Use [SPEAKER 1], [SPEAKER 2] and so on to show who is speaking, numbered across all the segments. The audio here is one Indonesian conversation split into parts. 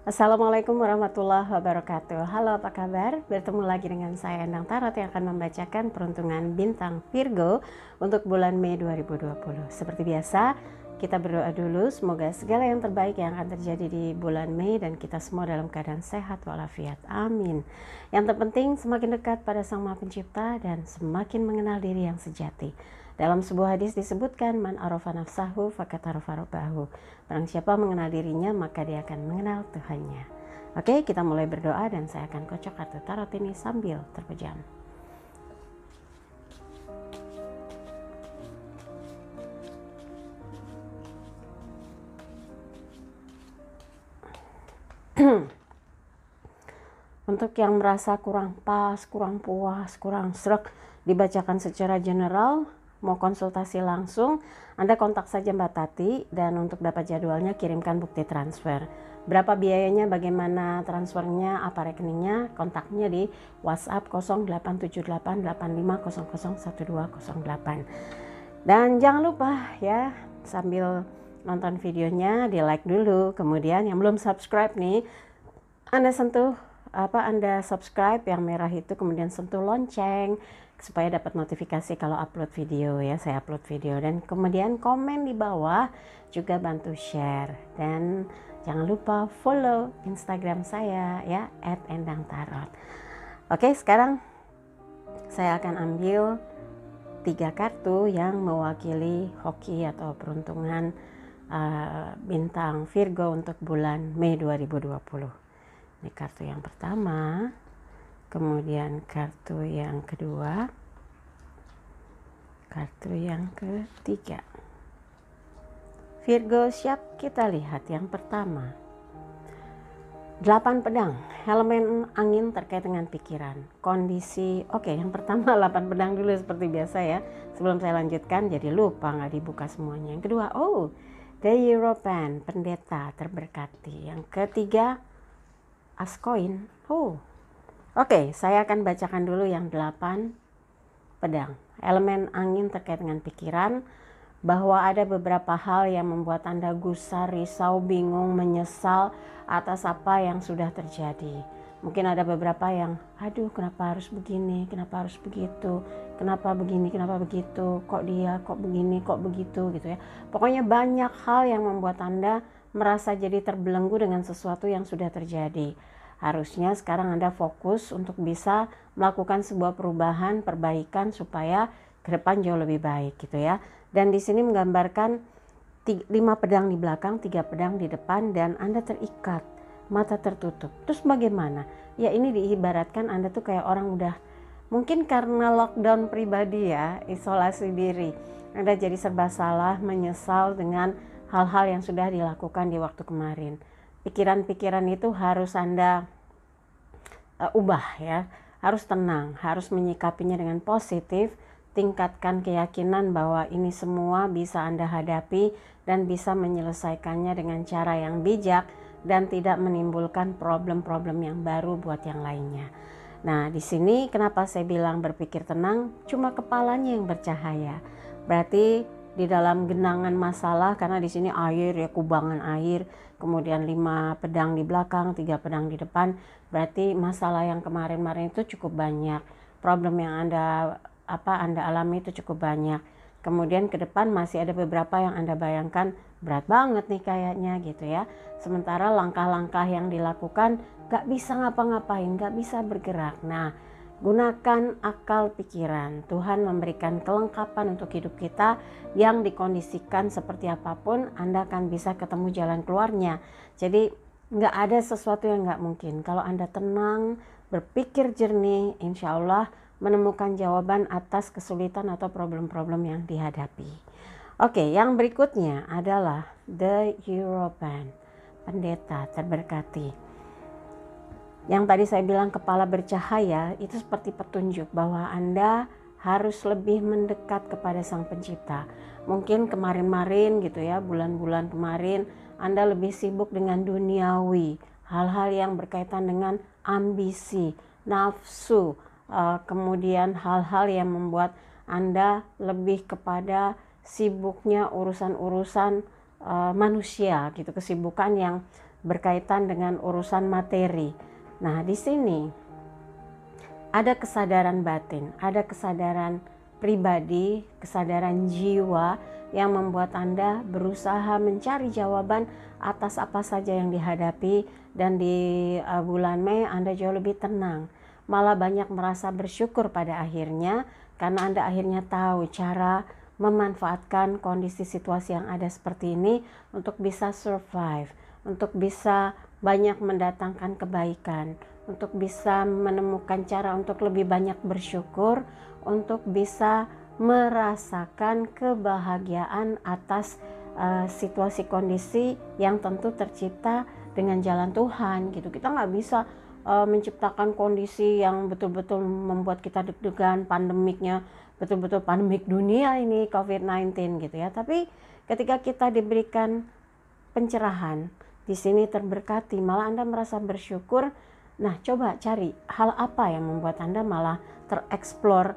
[SPEAKER 1] Assalamualaikum warahmatullahi wabarakatuh. Halo, apa kabar? Bertemu lagi dengan saya Endang Tarot yang akan membacakan peruntungan bintang Virgo untuk bulan Mei 2020. Seperti biasa, kita berdoa dulu semoga segala yang terbaik yang akan terjadi di bulan Mei dan kita semua dalam keadaan sehat walafiat. Amin. Yang terpenting semakin dekat pada Sang Maha Pencipta dan semakin mengenal diri yang sejati. Dalam sebuah hadis disebutkan, man arafa nafsahu faqad arafa rabbahu. Barang siapa mengenal dirinya, maka dia akan mengenal Tuhannya. Oke, kita mulai berdoa dan saya akan kocok kartu tarot ini sambil terpejam. Untuk yang merasa kurang pas, kurang puas, kurang srek, dibacakan secara general, mau konsultasi langsung, Anda kontak saja Mbak Tati dan untuk dapat jadwalnya kirimkan bukti transfer. Berapa biayanya, bagaimana transfernya, apa rekeningnya, kontaknya di WhatsApp 087885001208. Dan jangan lupa ya, sambil nonton videonya di like dulu, kemudian yang belum subscribe nih, Anda subscribe yang merah itu, kemudian sentuh lonceng supaya dapat notifikasi kalau upload video ya, saya upload video, dan kemudian komen di bawah, juga bantu share dan jangan lupa follow Instagram saya ya @endangtarot. Oke, sekarang saya akan ambil 3 kartu yang mewakili hoki atau peruntungan bintang Virgo untuk bulan Mei 2020. Ini kartu yang pertama, kemudian kartu yang kedua, kartu yang ketiga. Virgo siap, kita lihat yang pertama. 8 pedang, elemen angin terkait dengan pikiran, kondisi. Oke, yang pertama 8 pedang dulu seperti biasa ya. Sebelum saya lanjutkan, jadi lupa nggak dibuka semuanya. Yang kedua, The European, pendeta terberkati. Yang ketiga, As koin. Oke, saya akan bacakan dulu yang 8 pedang. Elemen angin terkait dengan pikiran, bahwa ada beberapa hal yang membuat Anda gusar, risau, bingung, menyesal atas apa yang sudah terjadi. Mungkin ada beberapa yang, aduh kenapa harus begini, kenapa harus begitu, kenapa begini, kenapa begitu, kok dia, kok begini, kok begitu gitu ya. Pokoknya banyak hal yang membuat Anda merasa jadi terbelenggu dengan sesuatu yang sudah terjadi. Harusnya sekarang Anda fokus untuk bisa melakukan sebuah perubahan, perbaikan supaya ke depan jauh lebih baik gitu ya. Dan di sini menggambarkan 5 pedang di belakang, 3 pedang di depan, dan Anda terikat, mata tertutup. Terus bagaimana? Ya ini diibaratkan Anda tuh kayak orang udah, mungkin karena lockdown pribadi ya, isolasi diri. Anda jadi serba salah, menyesal dengan hal-hal yang sudah dilakukan di waktu kemarin. Pikiran-pikiran itu harus Anda ubah ya, harus tenang, harus menyikapinya dengan positif, tingkatkan keyakinan bahwa ini semua bisa Anda hadapi dan bisa menyelesaikannya dengan cara yang bijak dan tidak menimbulkan problem-problem yang baru buat yang lainnya. Nah, di sini kenapa saya bilang berpikir tenang, cuma kepalanya yang bercahaya. Berarti di dalam genangan masalah, karena di sini air ya, kubangan air, kemudian 5 pedang di belakang, 3 pedang di depan, berarti masalah yang kemarin-kemarin itu cukup banyak, problem yang Anda alami itu cukup banyak. Kemudian ke depan masih ada beberapa yang Anda bayangkan berat banget nih kayaknya gitu ya. Sementara langkah-langkah yang dilakukan gak bisa ngapa-ngapain, gak bisa bergerak. Nah, gunakan akal pikiran. Tuhan memberikan kelengkapan untuk hidup kita yang dikondisikan seperti apapun, Anda akan bisa ketemu jalan keluarnya. Jadi gak ada sesuatu yang gak mungkin. Kalau Anda tenang, berpikir jernih, insya Allah menemukan jawaban atas kesulitan atau problem-problem yang dihadapi. Oke, yang berikutnya adalah The European, pendeta terberkati. Yang tadi saya bilang kepala bercahaya, itu seperti petunjuk bahwa Anda harus lebih mendekat kepada Sang Pencipta. Mungkin kemarin-kemarin gitu ya, bulan-bulan kemarin Anda lebih sibuk dengan duniawi, hal-hal yang berkaitan dengan ambisi, nafsu, kemudian hal-hal yang membuat Anda lebih kepada sibuknya urusan-urusan manusia gitu, kesibukan yang berkaitan dengan urusan materi. Nah, di sini ada kesadaran batin, ada kesadaran pribadi, kesadaran jiwa yang membuat Anda berusaha mencari jawaban atas apa saja yang dihadapi, dan di bulan Mei Anda jauh lebih tenang, malah banyak merasa bersyukur pada akhirnya karena Anda akhirnya tahu cara memanfaatkan kondisi situasi yang ada seperti ini untuk bisa survive, untuk bisa banyak mendatangkan kebaikan, untuk bisa menemukan cara untuk lebih banyak bersyukur, untuk bisa merasakan kebahagiaan atas situasi kondisi yang tentu tercipta dengan jalan Tuhan gitu. Kita nggak bisa menciptakan kondisi yang betul-betul membuat kita deg-degan, pandemiknya betul-betul pandemik dunia ini COVID-19 gitu ya. Tapi ketika kita diberikan pencerahan, di sini terberkati, malah Anda merasa bersyukur. Nah, coba cari hal apa yang membuat Anda malah tereksplor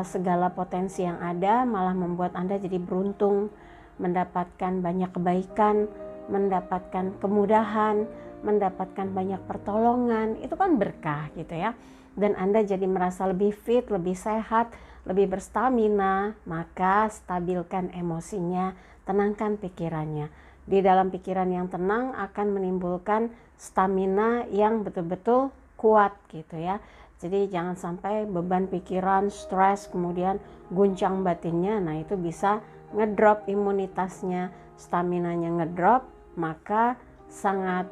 [SPEAKER 1] segala potensi yang ada, malah membuat Anda jadi beruntung, mendapatkan banyak kebaikan, mendapatkan kemudahan, mendapatkan banyak pertolongan. Itu kan berkah gitu ya. Dan Anda jadi merasa lebih fit, lebih sehat, lebih berstamina. Maka stabilkan emosinya, tenangkan pikirannya. Di dalam pikiran yang tenang akan menimbulkan stamina yang betul-betul kuat gitu ya. Jadi jangan sampai beban pikiran, stres, kemudian guncang batinnya. Nah, itu bisa ngedrop imunitasnya, staminanya ngedrop, maka sangat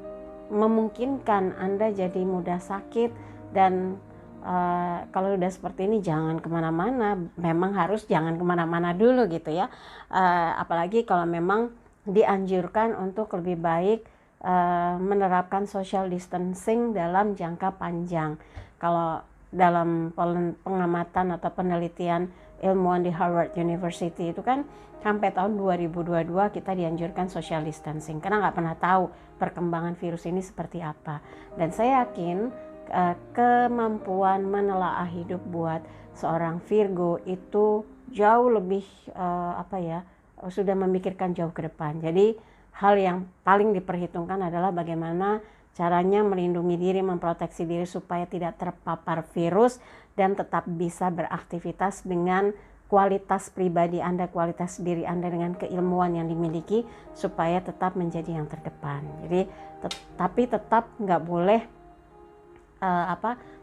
[SPEAKER 1] memungkinkan Anda jadi mudah sakit. Dan kalau udah seperti ini jangan kemana-mana, memang harus jangan kemana-mana dulu gitu ya. Apalagi kalau memang dianjurkan untuk lebih baik menerapkan social distancing dalam jangka panjang. Kalau dalam pengamatan atau penelitian ilmuwan di Harvard University itu kan sampai tahun 2022 kita dianjurkan social distancing karena nggak pernah tahu perkembangan virus ini seperti apa. Dan saya yakin kemampuan menelaah hidup buat seorang Virgo itu jauh lebih sudah memikirkan jauh ke depan. Jadi hal yang paling diperhitungkan adalah bagaimana caranya melindungi diri, memproteksi diri supaya tidak terpapar virus dan tetap bisa beraktivitas dengan kualitas pribadi Anda, kualitas diri Anda dengan keilmuan yang dimiliki supaya tetap menjadi yang terdepan. Jadi tapi tetap nggak boleh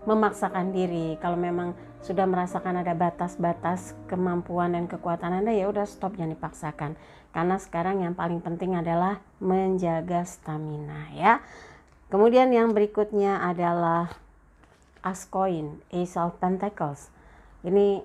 [SPEAKER 1] memaksakan diri. Kalau memang sudah merasakan ada batas-batas kemampuan dan kekuatan Anda, ya udah stop, jangan dipaksakan. Karena sekarang yang paling penting adalah menjaga stamina ya. Kemudian yang berikutnya adalah As Coin, Ace of Pentacles. Ini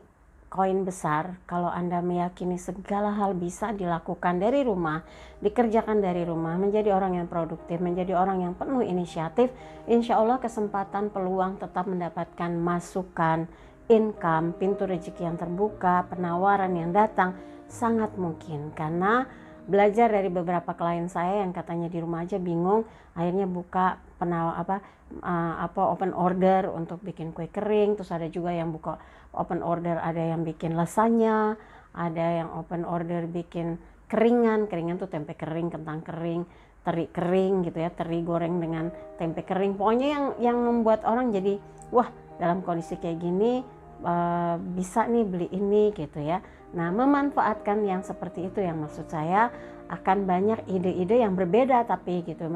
[SPEAKER 1] koin besar. Kalau Anda meyakini segala hal bisa dilakukan dari rumah, dikerjakan dari rumah, menjadi orang yang produktif, menjadi orang yang penuh inisiatif, insya Allah kesempatan, peluang tetap mendapatkan masukan, income, pintu rezeki yang terbuka, penawaran yang datang sangat mungkin. Karena belajar dari beberapa klien saya yang katanya di rumah aja bingung, akhirnya buka open order untuk bikin kue kering. Terus ada juga yang buka open order, ada yang bikin lasanya, ada yang open order bikin keringan tuh tempe kering, kentang kering, teri kering gitu ya, teri goreng dengan tempe kering. Pokoknya yang membuat orang jadi wah, dalam kondisi kayak gini bisa nih beli ini gitu ya. Nah, memanfaatkan yang seperti itu yang maksud saya, akan banyak ide-ide yang berbeda tapi gitu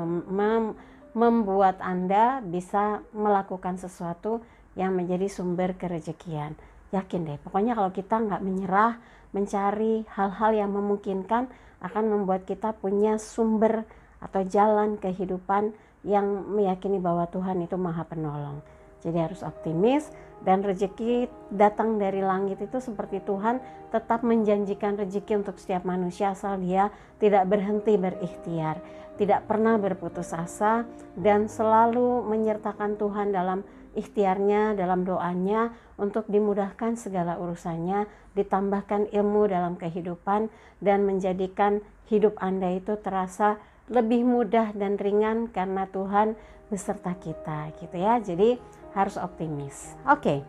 [SPEAKER 1] membuat Anda bisa melakukan sesuatu yang menjadi sumber kerejekian. Yakin deh, pokoknya kalau kita nggak menyerah, mencari hal-hal yang memungkinkan, akan membuat kita punya sumber atau jalan kehidupan yang meyakini bahwa Tuhan itu Maha Penolong. Jadi harus optimis, dan rezeki datang dari langit itu seperti Tuhan tetap menjanjikan rezeki untuk setiap manusia asal dia tidak berhenti berikhtiar, tidak pernah berputus asa, dan selalu menyertakan Tuhan dalam ikhtiarnya, dalam doanya untuk dimudahkan segala urusannya, ditambahkan ilmu dalam kehidupan, dan menjadikan hidup Anda itu terasa lebih mudah dan ringan karena Tuhan beserta kita gitu ya. Jadi harus optimis. Oke.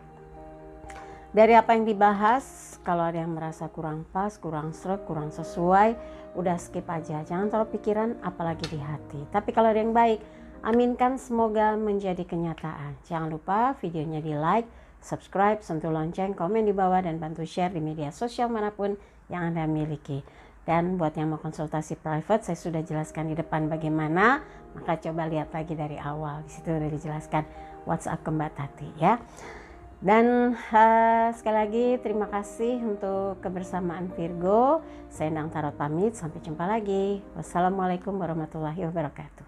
[SPEAKER 1] dari apa yang dibahas, kalau ada yang merasa kurang pas, kurang sreg, kurang sesuai, udah skip aja. Jangan terlalu pikiran, apalagi di hati. Tapi kalau ada yang baik, aminkan semoga menjadi kenyataan. Jangan lupa videonya di like, subscribe, sentuh lonceng, komen di bawah, dan bantu share di media sosial manapun yang Anda miliki. Dan buat yang mau konsultasi private, saya sudah jelaskan di depan bagaimana, maka coba lihat lagi dari awal. Di situ udah dijelaskan WhatsApp ke Mbak Tati ya. Dan sekali lagi terima kasih untuk kebersamaan Virgo. Saya Endang Tarot pamit, sampai jumpa lagi. Wassalamualaikum warahmatullahi wabarakatuh.